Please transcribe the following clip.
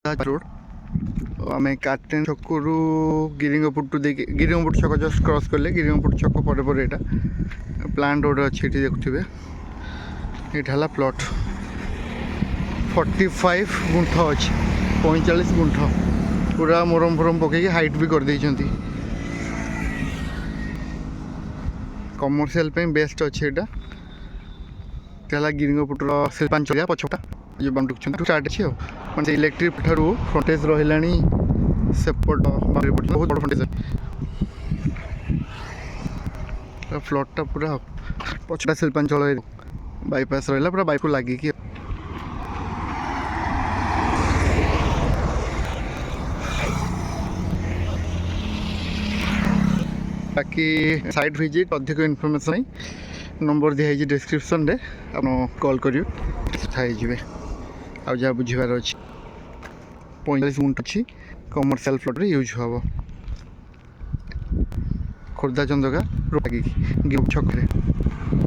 road आम काटेन छक रु गिरिंगपुट टू देखिए गिरिंगपुट छक जस्ट क्रॉस कले गिरिंगपुट छक पर यहाँ प्लांट रोड अच्छी देखुए ये प्लॉट 45 गुंठ अच्छी 45 गुंठ पूरा मोरम फोरम पकईकि हाइट भी कर देइछंती कमर्शियल बेस्ट अच्छे यहाँ गिरिंगपुटर शिल्पांचल पछपटा जो बांटुक स्टार्ट अच्छे मैंने इलेक्ट्रिक ठारू फ्रंटेज रहा सेपट बहुत बड़ फ्रंटेज फ्लटटा पूरा पछटा शिल्पांचल बाईपास रहा पूरा बाइक को लगिकी बाकी साइट विजिट अधिक इनफॉरमेशन नंबर दिखाई डिस्क्रिप्शन रे आप कॉल करेंगे आ जहाँ बुझार अच्छी 45 गुंठ अच्छी कमर्शियल फ्लट रे यूज हम खोर्धा चंदका छक